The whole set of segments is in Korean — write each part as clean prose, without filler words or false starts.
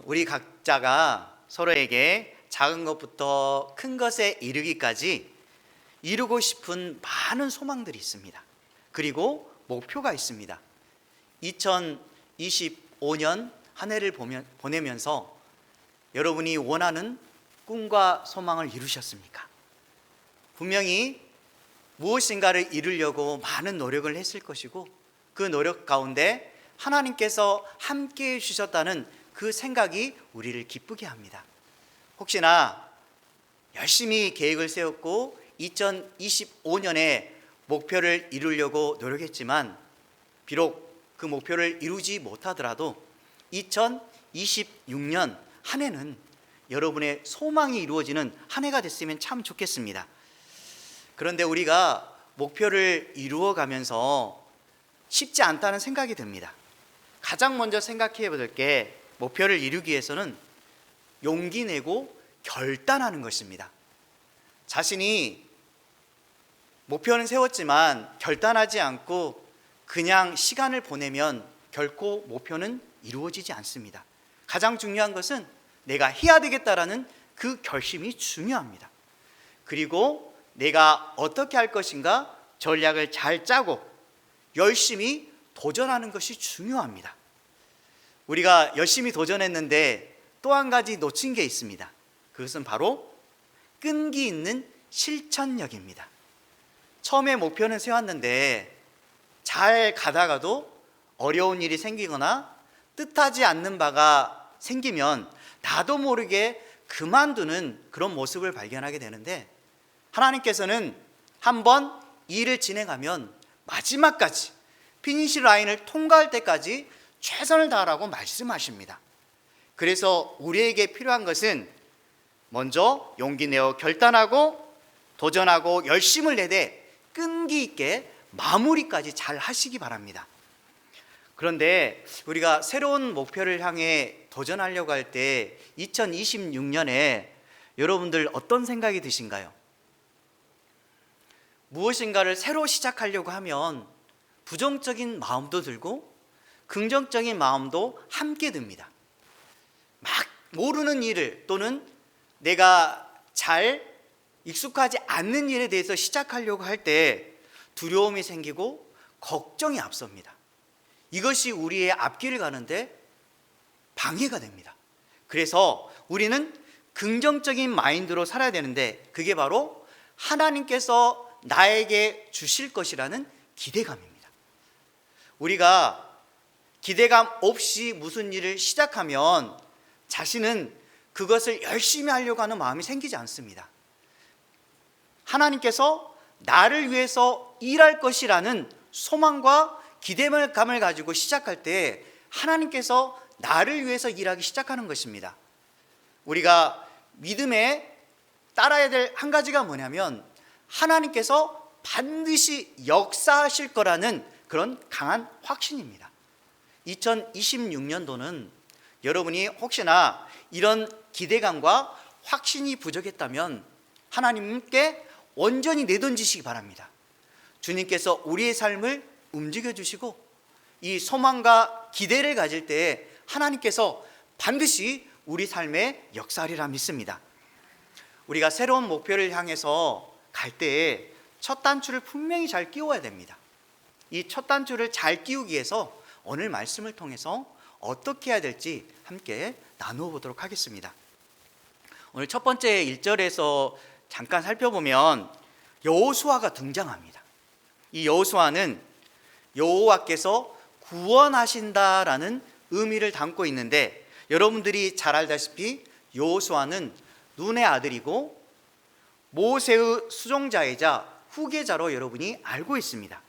우리 각자가 서로에게 작은 것부터 큰 것에 이르기까지 이루고 싶은 많은 소망들이 있습니다. 그리고 목표가 있습니다. 2025년 한 해를 보내면서 여러분이 원하는 꿈과 소망을 이루셨습니까? 분명히 무엇인가를 이루려고 많은 노력을 했을 것이고, 그 노력 가운데 하나님께서 함께해 주셨다는 그 생각이 우리를 기쁘게 합니다. 혹시나 열심히 계획을 세웠고 2025년에 목표를 이루려고 노력했지만 비록 그 목표를 이루지 못하더라도 2026년 한 해는 여러분의 소망이 이루어지는 한 해가 됐으면 참 좋겠습니다. 그런데 우리가 목표를 이루어가면서 쉽지 않다는 생각이 듭니다. 가장 먼저 생각해 볼 게, 목표를 이루기 위해서는 용기 내고 결단하는 것입니다. 자신이 목표는 세웠지만 결단하지 않고 그냥 시간을 보내면 결코 목표는 이루어지지 않습니다. 가장 중요한 것은 내가 해야 되겠다라는 그 결심이 중요합니다. 그리고 내가 어떻게 할 것인가 전략을 잘 짜고 열심히 도전하는 것이 중요합니다. 우리가 열심히 도전했는데 또 한 가지 놓친 게 있습니다. 그것은 바로 끈기 있는 실천력입니다. 처음에 목표는 세웠는데 잘 가다가도 어려운 일이 생기거나 뜻하지 않는 바가 생기면 나도 모르게 그만두는 그런 모습을 발견하게 되는데, 하나님께서는 한번 일을 진행하면 마지막까지 피니시 라인을 통과할 때까지 최선을 다하라고 말씀하십니다. 그래서 우리에게 필요한 것은 먼저 용기 내어 결단하고 도전하고 열심을 내되 끈기 있게 마무리까지 잘 하시기 바랍니다. 그런데 우리가 새로운 목표를 향해 도전하려고 할 때 2026년에 여러분들 어떤 생각이 드신가요? 무엇인가를 새로 시작하려고 하면 부정적인 마음도 들고 긍정적인 마음도 함께 듭니다. 막 모르는 일을, 또는 내가 잘 익숙하지 않는 일에 대해서 시작하려고 할 때 두려움이 생기고 걱정이 앞섭니다. 이것이 우리의 앞길을 가는데 방해가 됩니다. 그래서 우리는 긍정적인 마인드로 살아야 되는데, 그게 바로 하나님께서 나에게 주실 것이라는 기대감입니다. 우리가 기대감 없이 무슨 일을 시작하면 자신은 그것을 열심히 하려고 하는 마음이 생기지 않습니다. 하나님께서 나를 위해서 일할 것이라는 소망과 기대감을 가지고 시작할 때 하나님께서 나를 위해서 일하기 시작하는 것입니다. 우리가 믿음에 따라야 될 한 가지가 뭐냐면, 하나님께서 반드시 역사하실 거라는 그런 강한 확신입니다. 2026년도는 여러분이 혹시나 이런 기대감과 확신이 부족했다면 하나님께 온전히 내던지시기 바랍니다. 주님께서 우리의 삶을 움직여 주시고 이 소망과 기대를 가질 때 하나님께서 반드시 우리 삶에 역사하리라 믿습니다. 우리가 새로운 목표를 향해서 갈 때 첫 단추를 분명히 잘 끼워야 됩니다. 이 첫 단추를 잘 끼우기 위해서 오늘 말씀을 통해서 어떻게 해야 될지 함께 나누어 보도록 하겠습니다. 오늘 첫 번째 1절에서 잠깐 살펴보면 여호수아가 등장합니다. 이 여호수아는 여호와께서 구원하신다라는 의미를 담고 있는데, 여러분들이 잘 알다시피 여호수아는 눈의 아들이고 모세의 수종자이자 후계자로 여러분이 알고 있습니다.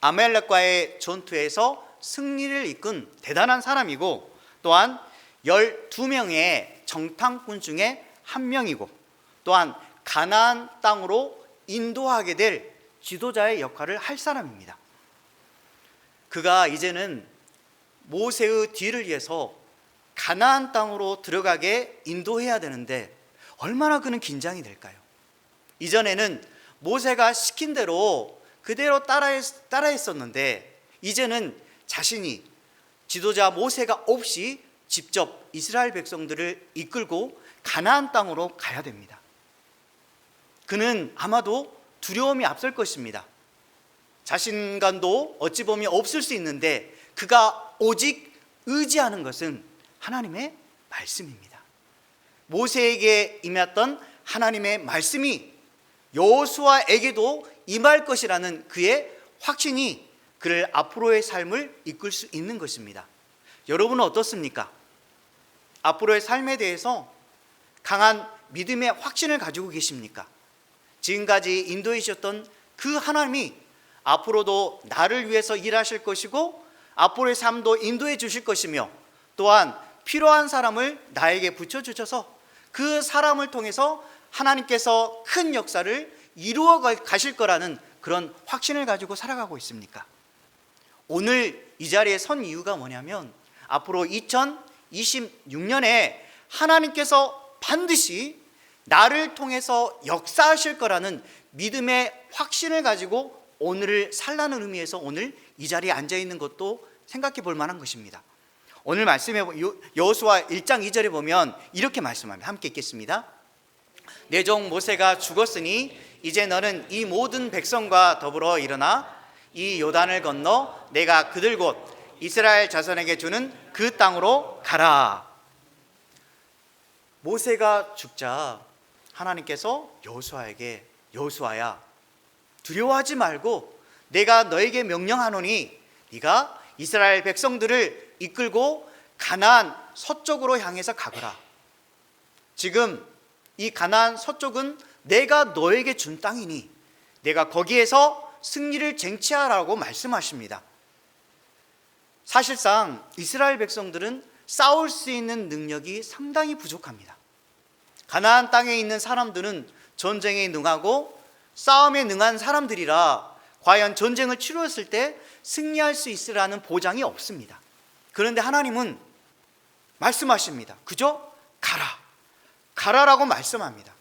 아말렉과의 전투에서 승리를 이끈 대단한 사람이고, 또한 12명의 정탐꾼 중에 한 명이고, 또한 가나안 땅으로 인도하게 될 지도자의 역할을 할 사람입니다. 그가 이제는 모세의 뒤를 이어서 가나안 땅으로 들어가게 인도해야 되는데 얼마나 그는 긴장이 될까요? 이전에는 모세가 시킨 대로 그대로 따라했었는데 이제는 자신이 지도자 모세가 없이 직접 이스라엘 백성들을 이끌고 가나안 땅으로 가야 됩니다. 그는 아마도 두려움이 앞설 것입니다. 자신감도 어찌 보면 없을 수 있는데 그가 오직 의지하는 것은 하나님의 말씀입니다. 모세에게 임했던 하나님의 말씀이 여호수아에게도 임할 것이라는 그의 확신이 그를 앞으로의 삶을 이끌 수 있는 것입니다. 여러분은 어떻습니까? 앞으로의 삶에 대해서 강한 믿음의 확신을 가지고 계십니까? 지금까지 인도해 주셨던 그 하나님이 앞으로도 나를 위해서 일하실 것이고 앞으로의 삶도 인도해 주실 것이며 또한 필요한 사람을 나에게 붙여주셔서 그 사람을 통해서 하나님께서 큰 역사를 이루어 가실 거라는 그런 확신을 가지고 살아가고 있습니까? 오늘 이 자리에 선 이유가 뭐냐면 앞으로 2026년에 하나님께서 반드시 나를 통해서 역사하실 거라는 믿음의 확신을 가지고 오늘을 살라는 의미에서 오늘 이 자리에 앉아 있는 것도 생각해 볼 만한 것입니다. 오늘 말씀에 여호수아 1장 2절에 보면 이렇게 말씀합니다. 함께 읽겠습니다. 내 종 모세가 죽었으니 이제 너는 이 모든 백성과 더불어 일어나 이 요단을 건너 내가 그들 곧 이스라엘 자손에게 주는 그 땅으로 가라. 모세가 죽자 하나님께서 여호수아에게 여호수아야 두려워하지 말고 내가 너에게 명령하노니 네가 이스라엘 백성들을 이끌고 가나안 서쪽으로 향해서 가거라. 지금 이 가나안 서쪽은 내가 너에게 준 땅이니 내가 거기에서 승리를 쟁취하라고 말씀하십니다. 사실상 이스라엘 백성들은 싸울 수 있는 능력이 상당히 부족합니다. 가나안 땅에 있는 사람들은 전쟁에 능하고 싸움에 능한 사람들이라 과연 전쟁을 치루었을 때 승리할 수 있으라는 보장이 없습니다. 그런데 하나님은 말씀하십니다. 그저 가라라고 말씀합니다.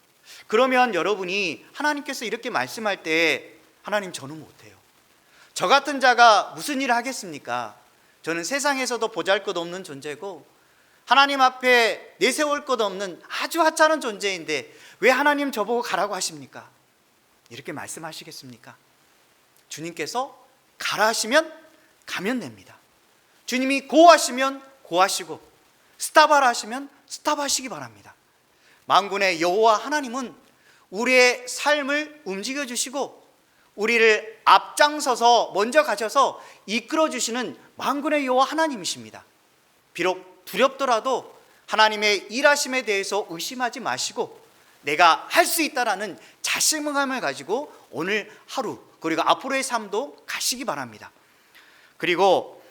그러면 여러분이 하나님께서 이렇게 말씀할 때 하나님 저는 못해요. 저 같은 자가 무슨 일을 하겠습니까? 저는 세상에서도 보잘것없는 존재고 하나님 앞에 내세울 것 없는 아주 하찮은 존재인데 왜 하나님 저보고 가라고 하십니까? 이렇게 말씀하시겠습니까? 주님께서 가라 하시면 가면 됩니다. 주님이 고 하시면 고하시고 스탑하라 하시면 스탑하시기 바랍니다. 만군의 여호와 하나님은 우리의 삶을 움직여 주시고 우리를 앞장서서 먼저 가셔서 이끌어 주시는 만군의 여호와 하나님이십니다. 비록 두렵더라도 하나님의 일하심에 대해서 의심하지 마시고 내가 할 수 있다라는 자신감을 가지고 오늘 하루 그리고 앞으로의 삶도 가시기 바랍니다. 그리고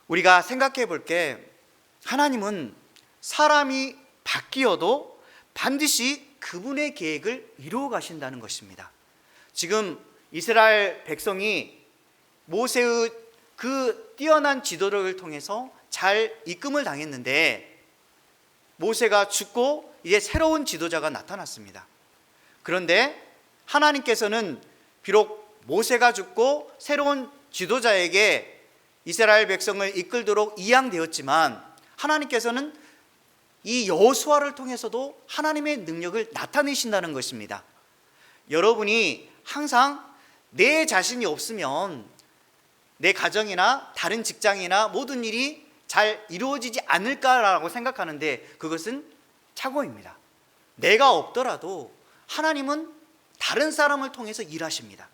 우리가 생각해 볼 게 하나님은 사람이 바뀌어도 반드시 그분의 계획을 이루어 가신다는 것입니다. 지금 이스라엘 백성이 모세의 그 뛰어난 지도력을 통해서 잘 이끌림을 당했는데 모세가 죽고 이제 새로운 지도자가 나타났습니다. 그런데 하나님께서는 비록 모세가 죽고 새로운 지도자에게 이스라엘 백성을 이끌도록 이양되었지만 하나님께서는 이 여호수아를 통해서도 하나님의 능력을 나타내신다는 것입니다. 여러분이 항상 내 자신이 없으면 내 가정이나 다른 직장이나 모든 일이 잘 이루어지지 않을까라고 생각하는데 그것은 착오입니다. 내가 없더라도 하나님은 다른 사람을 통해서 일하십니다.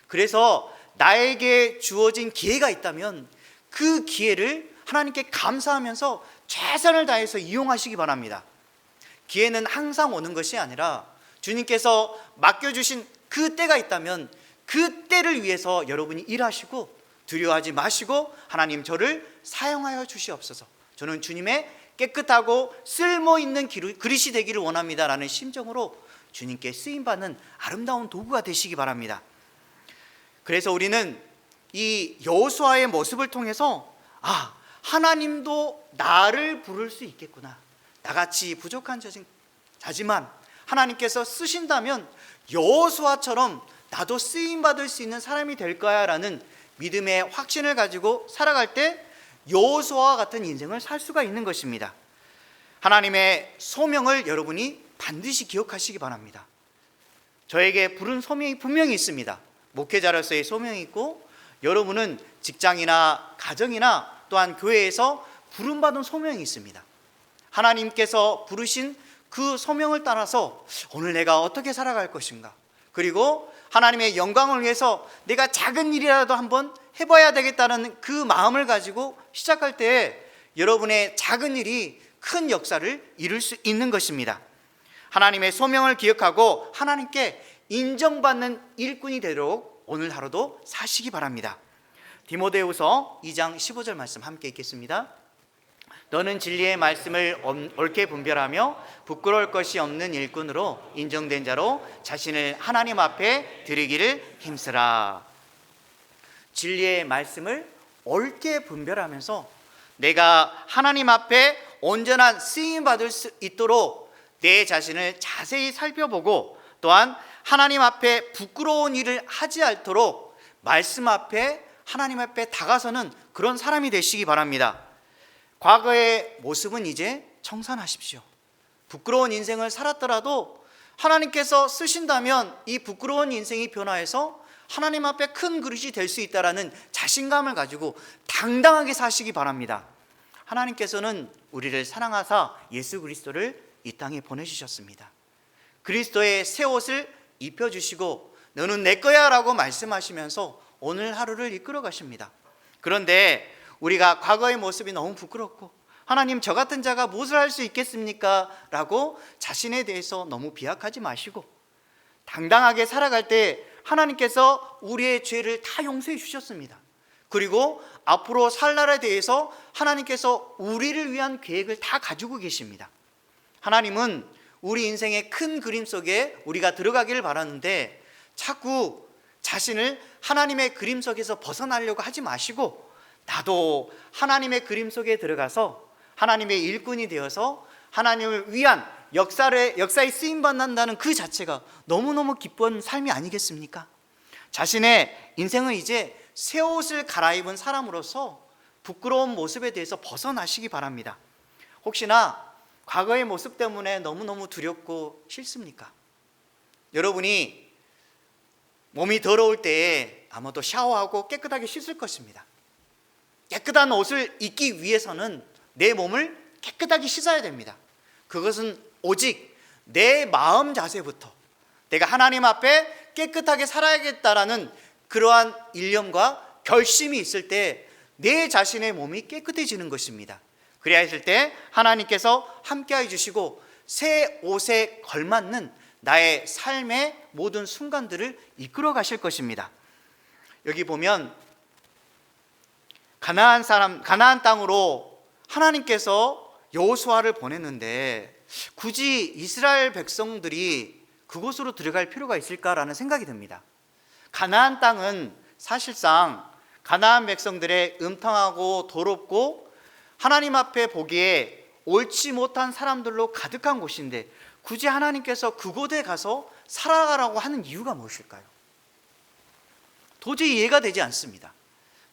그래서 나에게 주어진 기회가 있다면 그 기회를 하나님께 감사하면서 최선을 다해서 이용하시기 바랍니다. 기회는 항상 오는 것이 아니라 주님께서 맡겨주신 그 때가 있다면 그 때를 위해서 여러분이 일하시고 두려워하지 마시고 하나님 저를 사용하여 주시옵소서. 저는 주님의 깨끗하고 쓸모있는 그릇이 되기를 원합니다라는 심정으로 주님께 쓰임받는 아름다운 도구가 되시기 바랍니다. 그래서 우리는 이 여호수아의 모습을 통해서 하나님도 나를 부를 수 있겠구나. 나같이 부족한 자지만 하나님께서 쓰신다면 여호수아처럼 나도 쓰임받을 수 있는 사람이 될 거야 라는 믿음의 확신을 가지고 살아갈 때 여호수아와 같은 인생을 살 수가 있는 것입니다. 하나님의 소명을 여러분이 반드시 기억하시기 바랍니다. 저에게 부른 소명이 분명히 있습니다. 목회자로서의 소명이 있고, 여러분은 직장이나 가정이나 또한 교회에서 부름받은 소명이 있습니다. 하나님께서 부르신 그 소명을 따라서 오늘 내가 어떻게 살아갈 것인가, 그리고 하나님의 영광을 위해서 내가 작은 일이라도 한번 해봐야 되겠다는 그 마음을 가지고 시작할 때 여러분의 작은 일이 큰 역사를 이룰 수 있는 것입니다. 하나님의 소명을 기억하고 하나님께 인정받는 일꾼이 되도록 오늘 하루도 사시기 바랍니다. 디모데후서 2장 15절 말씀 함께 읽겠습니다. 너는 진리의 말씀을 옳게 분별하며 부끄러울 것이 없는 일꾼으로 인정된 자로 자신을 하나님 앞에 드리기를 힘쓰라. 진리의 말씀을 옳게 분별하면서 내가 하나님 앞에 온전한 쓰임 받을 수 있도록 내 자신을 자세히 살펴보고, 또한 하나님 앞에 부끄러운 일을 하지 않도록 말씀 앞에, 하나님 앞에 다가서는 그런 사람이 되시기 바랍니다. 과거의 모습은 이제 청산하십시오. 부끄러운 인생을 살았더라도 하나님께서 쓰신다면 이 부끄러운 인생이 변화해서 하나님 앞에 큰 그릇이 될 수 있다라는 자신감을 가지고 당당하게 사시기 바랍니다. 하나님께서는 우리를 사랑하사 예수 그리스도를 이 땅에 보내주셨습니다. 그리스도의 새 옷을 입혀주시고 너는 내 거야 라고 말씀하시면서 오늘 하루를 이끌어 가십니다. 그런데 우리가 과거의 모습이 너무 부끄럽고 하나님, 저 같은 자가 무엇을 할 수 있겠습니까? 라고 자신에 대해서 너무 비약하지 마시고 당당하게 살아갈 때 하나님께서 우리의 죄를 다 용서해 주셨습니다. 그리고 앞으로 살 날에 대해서 하나님께서 우리를 위한 계획을 다 가지고 계십니다. 하나님은 우리 인생의 큰 그림 속에 우리가 들어가기를 바라는데 자꾸 자신을 하나님의 그림 속에서 벗어나려고 하지 마시고, 나도 하나님의 그림 속에 들어가서 하나님의 일꾼이 되어서 하나님을 위한 역사에 쓰임받는다는 그 자체가 너무너무 기쁜 삶이 아니겠습니까? 자신의 인생은 이제 새 옷을 갈아입은 사람으로서 부끄러운 모습에 대해서 벗어나시기 바랍니다. 혹시나 과거의 모습 때문에 너무너무 두렵고 싫습니까? 여러분이 몸이 더러울 때에 아마도 샤워하고 깨끗하게 씻을 것입니다. 깨끗한 옷을 입기 위해서는 내 몸을 깨끗하게 씻어야 됩니다. 그것은 오직 내 마음 자세부터 내가 하나님 앞에 깨끗하게 살아야겠다라는 그러한 일념과 결심이 있을 때 내 자신의 몸이 깨끗해지는 것입니다. 그래야 했을 때 하나님께서 함께해 주시고 새 옷에 걸맞는 나의 삶의 모든 순간들을 이끌어 가실 것입니다. 여기 보면 가나안 땅으로 하나님께서 여호수아를 보냈는데 굳이 이스라엘 백성들이 그곳으로 들어갈 필요가 있을까라는 생각이 듭니다. 가나안 땅은 사실상 가나안 백성들의 음탕하고 더럽고 하나님 앞에 보기에 옳지 못한 사람들로 가득한 곳인데 굳이 하나님께서 그곳에 가서 살아가라고 하는 이유가 무엇일까요? 도저히 이해가 되지 않습니다.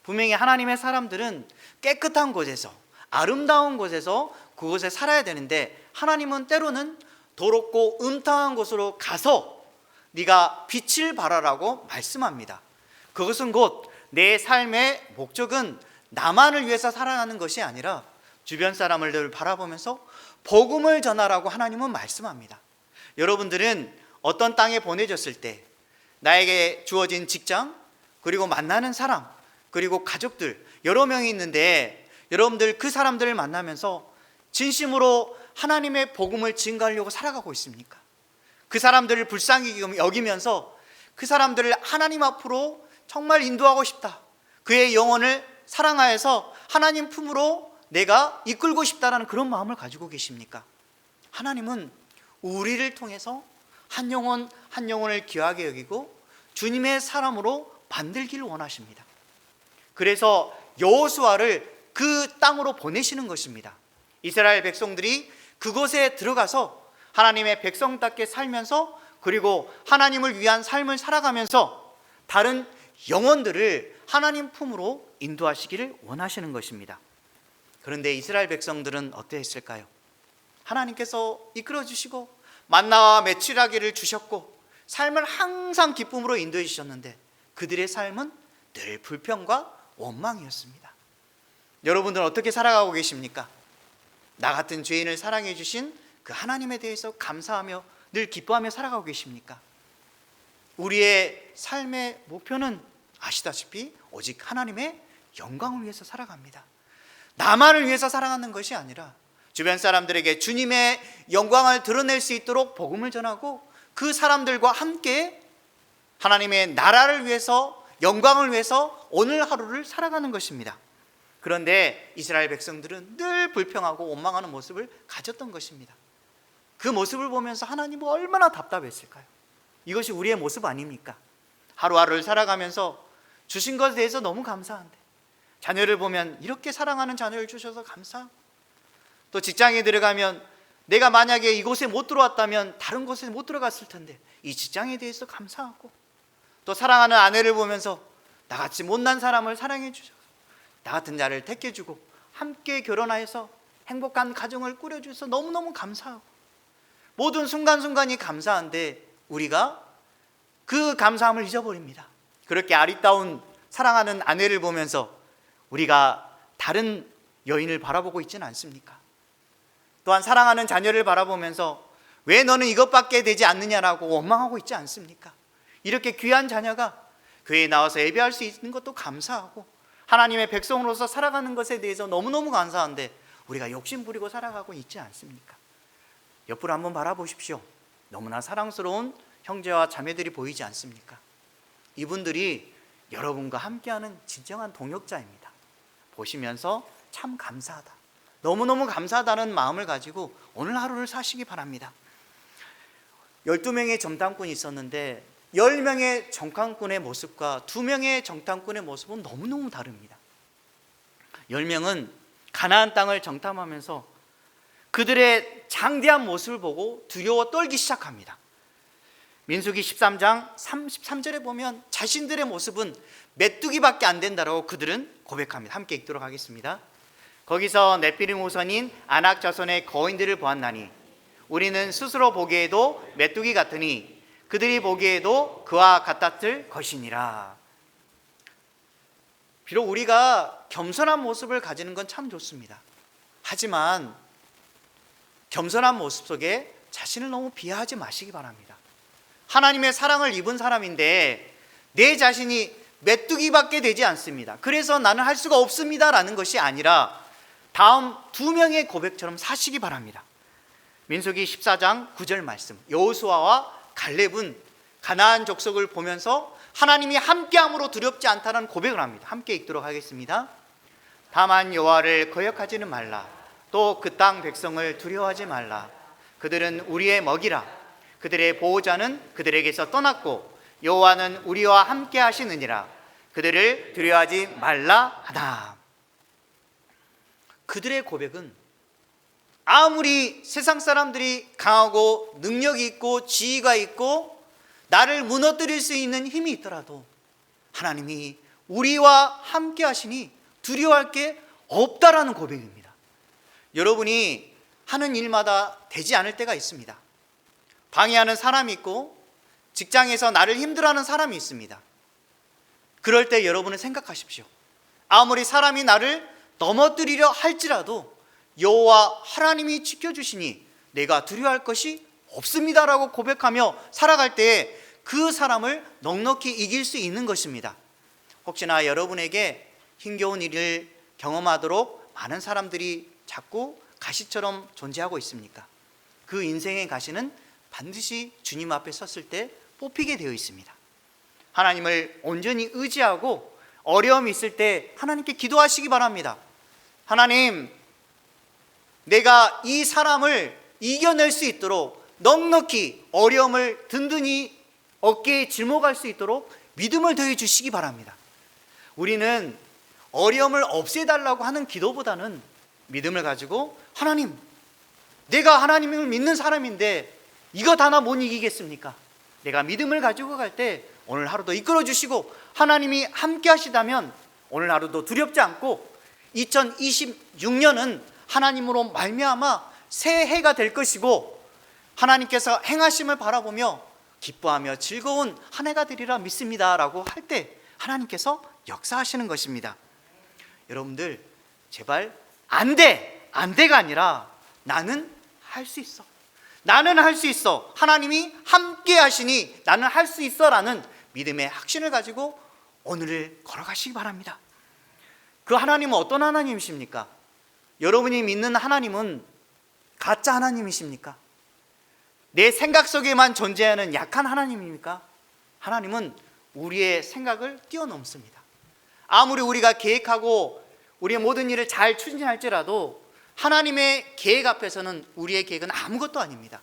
분명히 하나님의 사람들은 깨끗한 곳에서, 아름다운 곳에서 그곳에 살아야 되는데 하나님은 때로는 더럽고 음탕한 곳으로 가서 네가 빛을 발하라고 말씀합니다. 그것은 곧 내 삶의 목적은 나만을 위해서 살아가는 것이 아니라 주변 사람을 바라보면서 복음을 전하라고 하나님은 말씀합니다. 여러분들은 어떤 땅에 보내졌을 때 나에게 주어진 직장, 그리고 만나는 사람, 그리고 가족들 여러 명이 있는데 여러분들 그 사람들을 만나면서 진심으로 하나님의 복음을 증거하려고 살아가고 있습니까? 그 사람들을 불쌍히 여기면서 그 사람들을 하나님 앞으로 정말 인도하고 싶다, 그의 영혼을 사랑하여서 하나님 품으로 내가 이끌고 싶다라는 그런 마음을 가지고 계십니까? 하나님은 우리를 통해서 한 영혼 한 영혼을 귀하게 여기고 주님의 사람으로 만들기를 원하십니다. 그래서 여호수아를 그 땅으로 보내시는 것입니다. 이스라엘 백성들이 그곳에 들어가서 하나님의 백성답게 살면서 그리고 하나님을 위한 삶을 살아가면서 다른 영혼들을 하나님 품으로 인도하시기를 원하시는 것입니다. 그런데 이스라엘 백성들은 어떠했을까요? 하나님께서 이끌어 주시고 만나와 메추라기를 주셨고 삶을 항상 기쁨으로 인도해 주셨는데 그들의 삶은 늘 불평과 원망이었습니다. 여러분들은 어떻게 살아가고 계십니까? 나 같은 죄인을 사랑해 주신 그 하나님에 대해서 감사하며 늘 기뻐하며 살아가고 계십니까? 우리의 삶의 목표는 아시다시피 오직 하나님의 영광을 위해서 살아갑니다. 나만을 위해서 살아가는 것이 아니라 주변 사람들에게 주님의 영광을 드러낼 수 있도록 복음을 전하고 그 사람들과 함께 하나님의 나라를 위해서, 영광을 위해서 오늘 하루를 살아가는 것입니다. 그런데 이스라엘 백성들은 늘 불평하고 원망하는 모습을 가졌던 것입니다. 그 모습을 보면서 하나님은 얼마나 답답했을까요? 이것이 우리의 모습 아닙니까? 하루하루를 살아가면서 주신 것에 대해서 너무 감사한데, 자녀를 보면 이렇게 사랑하는 자녀를 주셔서 감사하고, 또 직장에 들어가면 내가 만약에 이곳에 못 들어왔다면 다른 곳에 못 들어갔을 텐데 이 직장에 대해서 감사하고, 또 사랑하는 아내를 보면서 나같이 못난 사람을 사랑해 주셔서 나 같은 자를 택해주고 함께 결혼하여서 행복한 가정을 꾸려주셔서 너무너무 감사하고, 모든 순간순간이 감사한데 우리가 그 감사함을 잊어버립니다. 그렇게 아리따운 사랑하는 아내를 보면서 우리가 다른 여인을 바라보고 있지는 않습니까? 또한 사랑하는 자녀를 바라보면서 왜 너는 이것밖에 되지 않느냐라고 원망하고 있지 않습니까? 이렇게 귀한 자녀가 교회에 나와서 예배할 수 있는 것도 감사하고 하나님의 백성으로서 살아가는 것에 대해서 너무너무 감사한데 우리가 욕심 부리고 살아가고 있지 않습니까? 옆으로 한번 바라보십시오. 너무나 사랑스러운 형제와 자매들이 보이지 않습니까? 이분들이 여러분과 함께하는 진정한 동역자입니다. 보시면서 참 감사하다, 너무너무 감사하다는 마음을 가지고 오늘 하루를 사시기 바랍니다. 12명의 정탐꾼이 있었는데 10명의 정탐꾼의 모습과 2명의 정탐꾼의 모습은 너무너무 다릅니다. 10명은 가나안 땅을 정탐하면서 그들의 장대한 모습을 보고 두려워 떨기 시작합니다. 민수기 13장 33절에 보면 자신들의 모습은 메뚜기밖에 안 된다라고 그들은 고백합니다. 함께 읽도록 하겠습니다. 거기서 네피림 후손인 아낙 자손의 거인들을 보았나니 우리는 스스로 보기에도 메뚜기 같으니 그들이 보기에도 그와 같았을 것이니라. 비록 우리가 겸손한 모습을 가지는 건 참 좋습니다. 하지만 겸손한 모습 속에 자신을 너무 비하하지 마시기 바랍니다. 하나님의 사랑을 입은 사람인데 내 자신이 메뚜기밖에 되지 않습니다. 그래서 나는 할 수가 없습니다 라는 것이 아니라 다음 2명의 고백처럼 사시기 바랍니다. 민수기 14장 9절 말씀, 여호수아와 갈렙은 가나안 족속을 보면서 하나님이 함께함으로 두렵지 않다는 고백을 합니다. 함께 읽도록 하겠습니다. 다만 여호와를 거역하지는 말라. 또 그 땅 백성을 두려워하지 말라. 그들은 우리의 먹이라. 그들의 보호자는 그들에게서 떠났고 여호와는 우리와 함께 하시느니라. 그들을 두려워하지 말라 하다. 그들의 고백은 아무리 세상 사람들이 강하고 능력이 있고 지위가 있고 나를 무너뜨릴 수 있는 힘이 있더라도 하나님이 우리와 함께 하시니 두려워할 게 없다라는 고백입니다. 여러분이 하는 일마다 되지 않을 때가 있습니다. 방해하는 사람이 있고 직장에서 나를 힘들어하는 사람이 있습니다. 그럴 때 여러분은 생각하십시오. 아무리 사람이 나를 넘어뜨리려 할지라도 여호와 하나님이 지켜주시니 내가 두려워할 것이 없습니다라고 고백하며 살아갈 때 그 사람을 넉넉히 이길 수 있는 것입니다. 혹시나 여러분에게 힘겨운 일을 경험하도록 많은 사람들이 자꾸 가시처럼 존재하고 있습니까? 그 인생의 가시는 반드시 주님 앞에 섰을 때 뽑히게 되어 있습니다. 하나님을 온전히 의지하고 어려움이 있을 때 하나님께 기도하시기 바랍니다. 하나님, 내가 이 사람을 이겨낼 수 있도록 넉넉히 어려움을 든든히 어깨에 짊어갈 수 있도록 믿음을 더해 주시기 바랍니다. 우리는 어려움을 없애달라고 하는 기도보다는 믿음을 가지고 하나님, 내가 하나님을 믿는 사람인데 이것 하나 못 이기겠습니까? 내가 믿음을 가지고 갈 때 오늘 하루도 이끌어 주시고 하나님이 함께 하시다면 오늘 하루도 두렵지 않고 2026년은 하나님으로 말미암아 새 해가 될 것이고 하나님께서 행하심을 바라보며 기뻐하며 즐거운 한 해가 되리라 믿습니다 라고 할 때 하나님께서 역사하시는 것입니다. 여러분들 제발 안돼가 아니라 나는 할 수 있어, 나는 할 수 있어, 하나님이 함께 하시니 나는 할 수 있어 라는 믿음의 확신을 가지고 오늘을 걸어가시기 바랍니다. 그 하나님은 어떤 하나님이십니까? 여러분이 믿는 하나님은 가짜 하나님이십니까? 내 생각 속에만 존재하는 약한 하나님입니까? 하나님은 우리의 생각을 뛰어넘습니다. 아무리 우리가 계획하고 우리의 모든 일을 잘 추진할지라도 하나님의 계획 앞에서는 우리의 계획은 아무것도 아닙니다.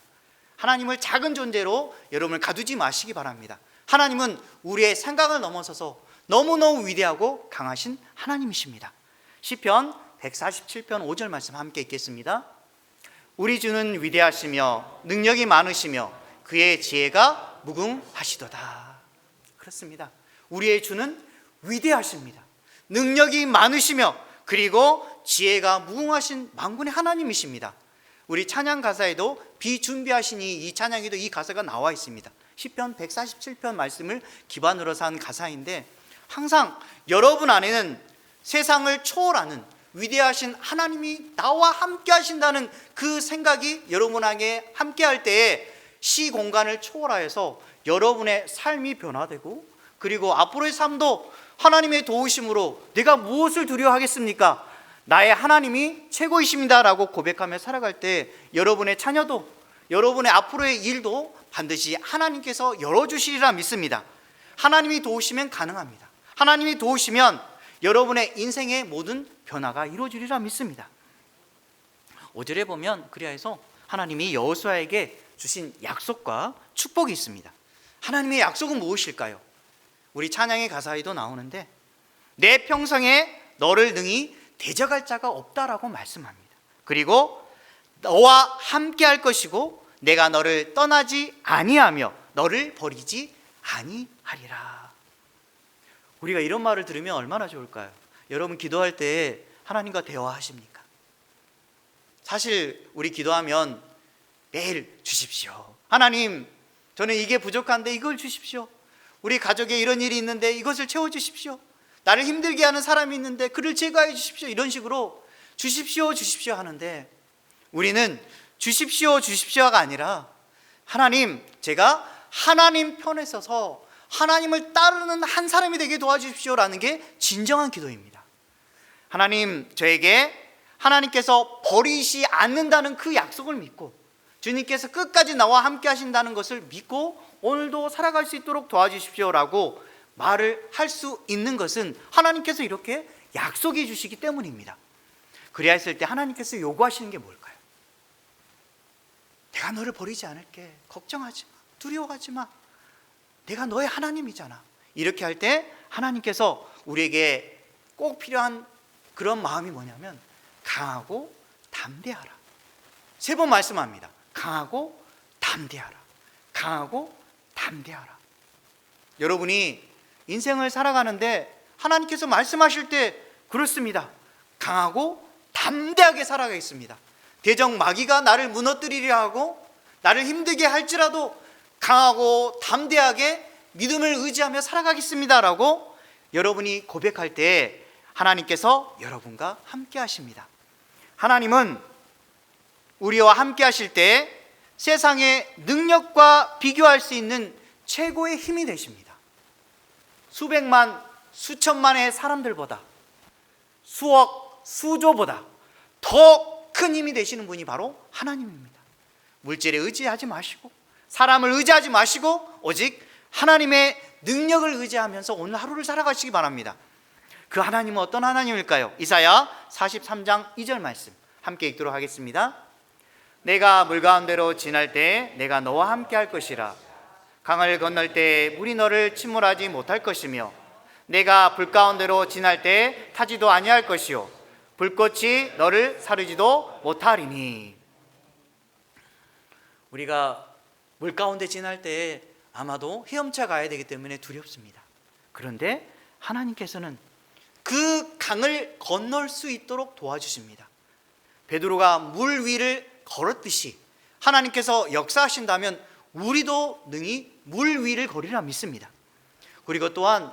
하나님을 작은 존재로 여러분을 가두지 마시기 바랍니다. 하나님은 우리의 생각을 넘어서서 너무너무 위대하고 강하신 하나님이십니다. 시편 147편 5절 말씀 함께 읽겠습니다. 우리 주는 위대하시며 능력이 많으시며 그의 지혜가 무궁하시도다. 그렇습니다. 우리의 주는 위대하십니다. 능력이 많으시며 그리고 지혜가 무궁하신 만군의 하나님이십니다. 우리 찬양 가사에도 비준비하시니 이 찬양에도 이 가사가 나와 있습니다. 시편 147편 말씀을 기반으로 한 가사인데 항상 여러분 안에는 세상을 초월하는 위대하신 하나님이 나와 함께 하신다는 그 생각이 여러분에게 함께 할 때에 시공간을 초월하여서 여러분의 삶이 변화되고 그리고 앞으로의 삶도 하나님의 도우심으로 내가 무엇을 두려워하겠습니까? 나의 하나님이 최고이십니다 라고 고백하며 살아갈 때 여러분의 자녀도 여러분의 앞으로의 일도 반드시 하나님께서 열어주시리라 믿습니다. 하나님이 도우시면 가능합니다. 하나님이 도우시면 여러분의 인생의 모든 변화가 이루어지리라 믿습니다. 5절에 보면 그리하여서 하나님이 여호수아에게 주신 약속과 축복이 있습니다. 하나님의 약속은 무엇일까요? 우리 찬양의 가사에도 나오는데 내 평생에 너를 능히 대적할 자가 없다라고 말씀합니다. 그리고 너와 함께 할 것이고 내가 너를 떠나지 아니하며 너를 버리지 아니하리라. 우리가 이런 말을 들으면 얼마나 좋을까요? 여러분 기도할 때 하나님과 대화하십니까? 사실 우리 기도하면 매일 주십시오. 하나님, 저는 이게 부족한데 이걸 주십시오. 우리 가족에 이런 일이 있는데 이것을 채워주십시오. 나를 힘들게 하는 사람이 있는데 그를 제거해 주십시오. 이런 식으로 주십시오 주십시오 하는데 우리는 주십시오 주십시오가 아니라 하나님, 제가 하나님 편에 서서 하나님을 따르는 한 사람이 되게 도와주십시오라는 게 진정한 기도입니다. 하나님, 저에게 하나님께서 버리시 않는다는 그 약속을 믿고 주님께서 끝까지 나와 함께 하신다는 것을 믿고 오늘도 살아갈 수 있도록 도와주십시오라고 말을 할 수 있는 것은 하나님께서 이렇게 약속해 주시기 때문입니다. 그래야 했을 때 하나님께서 요구하시는 게 뭘까요? 내가 너를 버리지 않을게. 걱정하지 마. 두려워하지 마. 내가 너의 하나님이잖아. 이렇게 할 때 하나님께서 우리에게 꼭 필요한 그런 마음이 뭐냐면 강하고 담대하라. 3번 말씀합니다. 강하고 담대하라. 강하고 담대하라. 여러분이 인생을 살아가는데 하나님께서 말씀하실 때 그렇습니다. 강하고 담대하게 살아가겠습니다. 대적 마귀가 나를 무너뜨리려 하고 나를 힘들게 할지라도 강하고 담대하게 믿음을 의지하며 살아가겠습니다 라고 여러분이 고백할 때 하나님께서 여러분과 함께 하십니다. 하나님은 우리와 함께 하실 때 세상의 능력과 비교할 수 있는 최고의 힘이 되십니다. 수백만, 수천만의 사람들보다 수억, 수조보다 더 큰 힘이 되시는 분이 바로 하나님입니다. 물질에 의지하지 마시고 사람을 의지하지 마시고 오직 하나님의 능력을 의지하면서 오늘 하루를 살아가시기 바랍니다. 그 하나님은 어떤 하나님일까요? 이사야 43장 2절 말씀 함께 읽도록 하겠습니다. 내가 물 가운데로 지날 때 내가 너와 함께 할 것이라. 강을 건널 때 물이 너를 침몰하지 못할 것이며 내가 불 가운데로 지날 때 타지도 아니할 것이요 불꽃이 너를 사르지도 못하리니. 우리가 물 가운데 지날 때 아마도 헤엄쳐 가야 되기 때문에 두렵습니다. 그런데 하나님께서는 그 강을 건널 수 있도록 도와주십니다. 베드로가 물 위를 걸었듯이 하나님께서 역사하신다면 우리도 능히 물 위를 걸으리라 믿습니다. 그리고 또한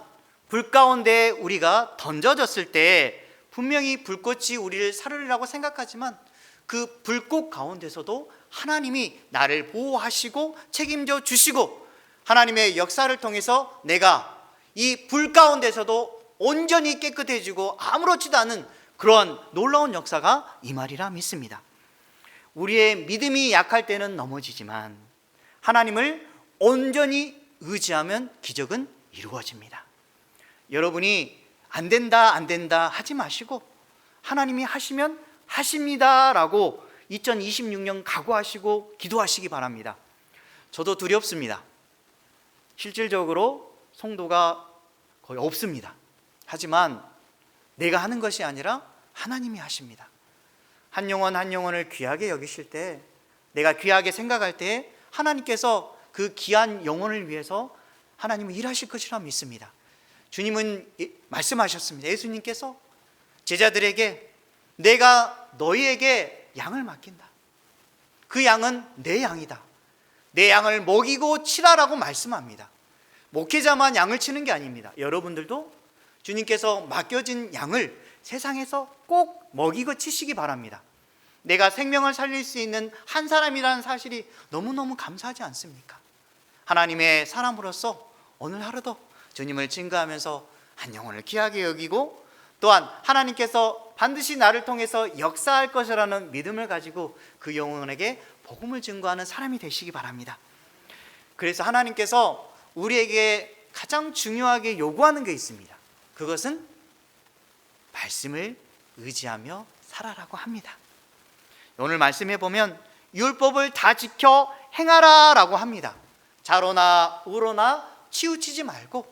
불 가운데 우리가 던져졌을 때 분명히 불꽃이 우리를 사르리라고 생각하지만 그 불꽃 가운데서도 하나님이 나를 보호하시고 책임져 주시고 하나님의 역사를 통해서 내가 이 불 가운데서도 온전히 깨끗해지고 아무렇지도 않은 그런 놀라운 역사가 임하리라 믿습니다. 우리의 믿음이 약할 때는 넘어지지만 하나님을 온전히 의지하면 기적은 이루어집니다. 여러분이 안 된다 하지 마시고 하나님이 하시면 하십니다 라고 2026년 각오하시고 기도하시기 바랍니다. 저도 두렵습니다. 실질적으로 성도가 거의 없습니다. 하지만 내가 하는 것이 아니라 하나님이 하십니다. 한 영혼 한 영혼을 귀하게 여기실 때, 내가 귀하게 생각할 때 하나님께서 그 귀한 영혼을 위해서 하나님은 일하실 것이라 믿습니다. 주님은 말씀하셨습니다. 예수님께서 제자들에게 내가 너희에게 양을 맡긴다. 그 양은 내 양이다. 내 양을 먹이고 치라라고 말씀합니다. 목회자만 양을 치는 게 아닙니다. 여러분들도 주님께서 맡겨진 양을 세상에서 꼭 먹이고 치시기 바랍니다. 내가 생명을 살릴 수 있는 한 사람이라는 사실이 너무너무 감사하지 않습니까? 하나님의 사람으로서 오늘 하루도 주님을 증거하면서 한 영혼을 귀하게 여기고 또한 하나님께서 반드시 나를 통해서 역사할 것이라는 믿음을 가지고 그 영혼에게 복음을 증거하는 사람이 되시기 바랍니다. 그래서 하나님께서 우리에게 가장 중요하게 요구하는 게 있습니다. 그것은 말씀을 의지하며 살아라고 합니다. 오늘 말씀해 보면 율법을 다 지켜 행하라 라고 합니다. 좌로나 우로나 치우치지 말고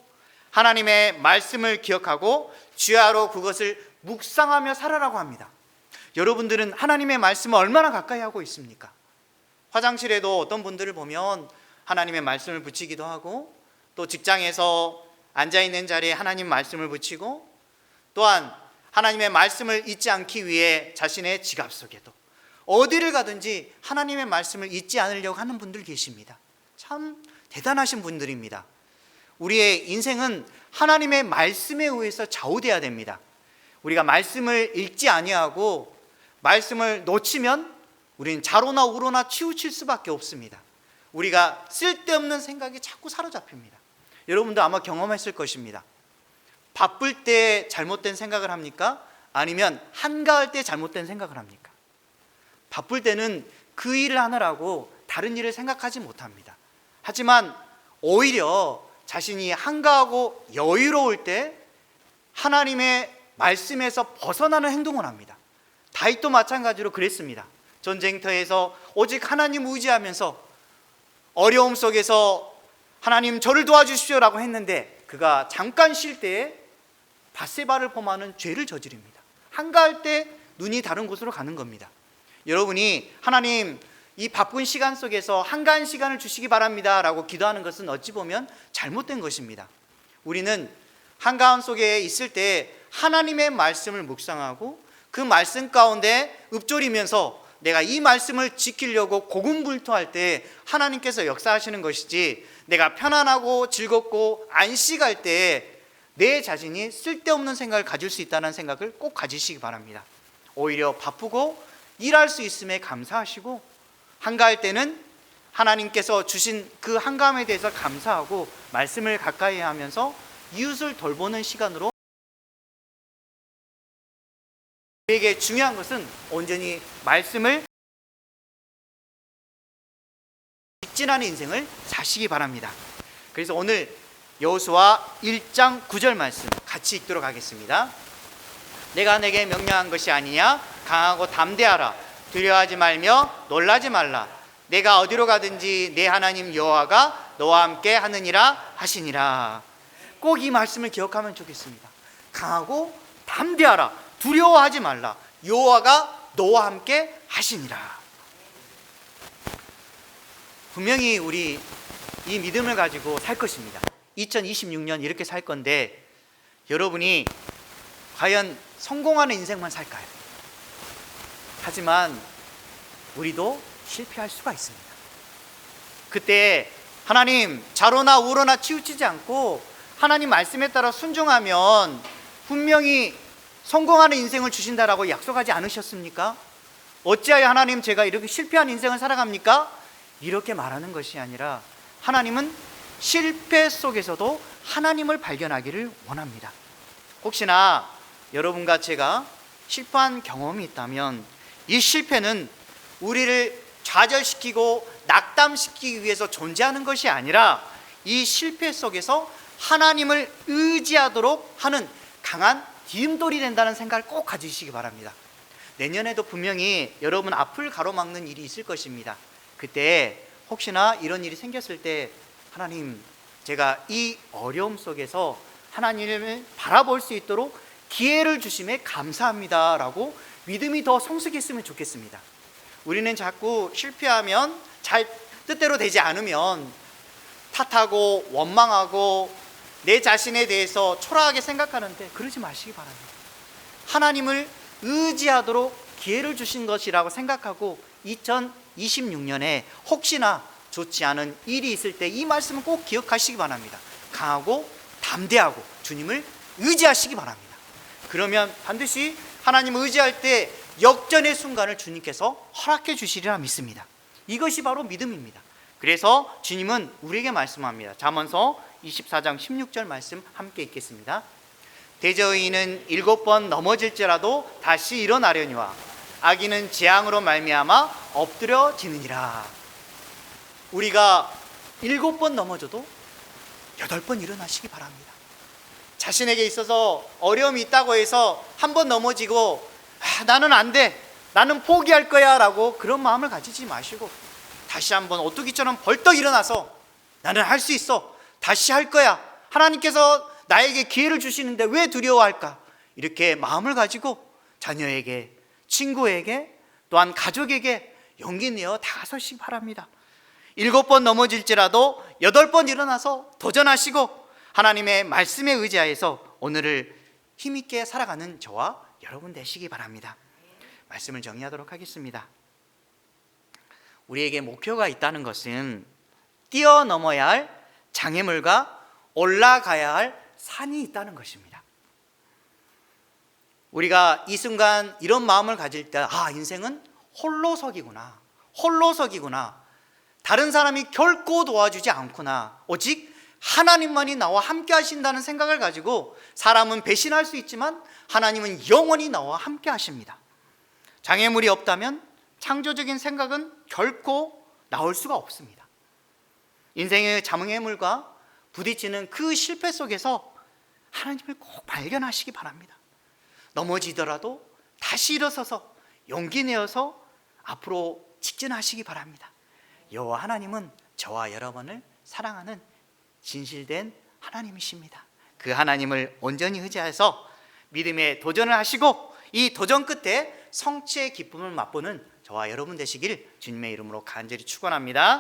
하나님의 말씀을 기억하고 주야로 그것을 묵상하며 살아라고 합니다. 여러분들은 하나님의 말씀을 얼마나 가까이 하고 있습니까? 화장실에도 어떤 분들을 보면 하나님의 말씀을 붙이기도 하고 또 직장에서 앉아있는 자리에 하나님 말씀을 붙이고 또한 하나님의 말씀을 잊지 않기 위해 자신의 지갑 속에도 어디를 가든지 하나님의 말씀을 잊지 않으려고 하는 분들 계십니다. 참 대단하신 분들입니다. 우리의 인생은 하나님의 말씀에 의해서 좌우돼야 됩니다. 우리가 말씀을 읽지 아니하고 말씀을 놓치면 우리는 좌로나 우로나 치우칠 수밖에 없습니다. 우리가 쓸데없는 생각이 자꾸 사로잡힙니다. 여러분도 아마 경험했을 것입니다. 바쁠 때 잘못된 생각을 합니까? 아니면 한가할 때 잘못된 생각을 합니까? 바쁠 때는 그 일을 하느라고 다른 일을 생각하지 못합니다. 하지만 오히려 자신이 한가하고 여유로울 때 하나님의 말씀에서 벗어나는 행동을 합니다. 다윗도 마찬가지로 그랬습니다. 전쟁터에서 오직 하나님 의지하면서 어려움 속에서 하나님 저를 도와주십시오라고 했는데 그가 잠깐 쉴 때에 밧세바를 범하는 죄를 저지릅니다. 한가할 때 눈이 다른 곳으로 가는 겁니다. 여러분이 하나님 이 바쁜 시간 속에서 한가한 시간을 주시기 바랍니다 라고 기도하는 것은 어찌 보면 잘못된 것입니다. 우리는 한가함 속에 있을 때 하나님의 말씀을 묵상하고 그 말씀 가운데 읊조리면서 내가 이 말씀을 지키려고 고군분투할 때 하나님께서 역사하시는 것이지, 내가 편안하고 즐겁고 안식할 때 내 자신이 쓸데없는 생각을 가질 수 있다는 생각을 꼭 가지시기 바랍니다. 오히려 바쁘고 일할 수 있음에 감사하시고 한가할 때는 하나님께서 주신 그 한가함에 대해서 감사하고 말씀을 가까이 하면서 이웃을 돌보는 시간으로, 우리에게 중요한 것은 온전히 말씀을 직진하는 인생을 사시기 바랍니다. 그래서 오늘 여호수아 1장 9절 말씀 같이 읽도록 하겠습니다. 내가 내게 명령한 것이 아니냐? 강하고 담대하라. 두려워하지 말며 놀라지 말라. 내가 어디로 가든지 내 하나님 여호와가 너와 함께 하느니라 하시니라. 꼭 이 말씀을 기억하면 좋겠습니다. 강하고 담대하라. 두려워하지 말라. 여호와가 너와 함께 하시니라. 분명히 우리 이 믿음을 가지고 살 것입니다. 2026년 이렇게 살 건데 여러분이 과연 성공하는 인생만 살까요? 하지만 우리도 실패할 수가 있습니다. 그때 하나님 좌로나 우로나 치우치지 않고 하나님 말씀에 따라 순종하면 분명히 성공하는 인생을 주신다라고 약속하지 않으셨습니까? 어찌하여 하나님 제가 이렇게 실패한 인생을 살아갑니까? 이렇게 말하는 것이 아니라 하나님은 실패 속에서도 하나님을 발견하기를 원합니다. 혹시나 여러분과 제가 실패한 경험이 있다면 이 실패는 우리를 좌절시키고 낙담시키기 위해서 존재하는 것이 아니라 이 실패 속에서 하나님을 의지하도록 하는 강한 디딤돌이 된다는 생각을 꼭 가지시기 바랍니다. 내년에도 분명히 여러분 앞을 가로막는 일이 있을 것입니다. 그때 혹시나 이런 일이 생겼을 때 하나님, 제가 이 어려움 속에서 하나님을 바라볼 수 있도록 기회를 주심에 감사합니다 라고 믿음이 더 성숙했으면 좋겠습니다. 우리는 자꾸 실패하면, 잘 뜻대로 되지 않으면 탓하고 원망하고 내 자신에 대해서 초라하게 생각하는데 그러지 마시기 바랍니다. 하나님을 의지하도록 기회를 주신 것이라고 생각하고 2026년에 혹시나 좋지 않은 일이 있을 때 이 말씀은 꼭 기억하시기 바랍니다. 강하고 담대하고 주님을 의지하시기 바랍니다. 그러면 반드시 하나님을 의지할 때 역전의 순간을 주님께서 허락해 주시리라 믿습니다. 이것이 바로 믿음입니다. 그래서 주님은 우리에게 말씀합니다. 잠언서 24장 16절 말씀 함께 읽겠습니다. 대저인은 7번 넘어질지라도 다시 일어나려니와 악인은 재앙으로 말미암아 엎드려지느니라. 우리가 7번 넘어져도 8번 일어나시기 바랍니다. 자신에게 있어서 어려움이 있다고 해서 한 번 넘어지고 나는 안 돼, 나는 포기할 거야 라고 그런 마음을 가지지 마시고 다시 한번 오뚜기처럼 벌떡 일어나서 나는 할 수 있어, 다시 할 거야, 하나님께서 나에게 기회를 주시는데 왜 두려워할까, 이렇게 마음을 가지고 자녀에게, 친구에게, 또한 가족에게 용기 내어 다가서시기 바랍니다. 7번 넘어질지라도 8번 일어나서 도전하시고 하나님의 말씀에 의지하여서 오늘을 힘있게 살아가는 저와 여러분 되시기 바랍니다. 말씀을 정리하도록 하겠습니다. 우리에게 목표가 있다는 것은 뛰어넘어야 할 장애물과 올라가야 할 산이 있다는 것입니다. 우리가 이 순간 이런 마음을 가질 때, 인생은 홀로서기구나, 홀로서기구나, 다른 사람이 결코 도와주지 않구나, 오직 하나님만이 나와 함께 하신다는 생각을 가지고 사람은 배신할 수 있지만 하나님은 영원히 나와 함께 하십니다. 장애물이 없다면 창조적인 생각은 결코 나올 수가 없습니다. 인생의 장애물과 부딪히는 그 실패 속에서 하나님을 꼭 발견하시기 바랍니다. 넘어지더라도 다시 일어서서 용기 내어서 앞으로 직진하시기 바랍니다. 여호와 하나님은 저와 여러분을 사랑하는 진실된 하나님이십니다. 그 하나님을 온전히 의지해서 믿음의 도전을 하시고 이 도전 끝에 성취의 기쁨을 맛보는 저와 여러분 되시길 주님의 이름으로 간절히 축원합니다.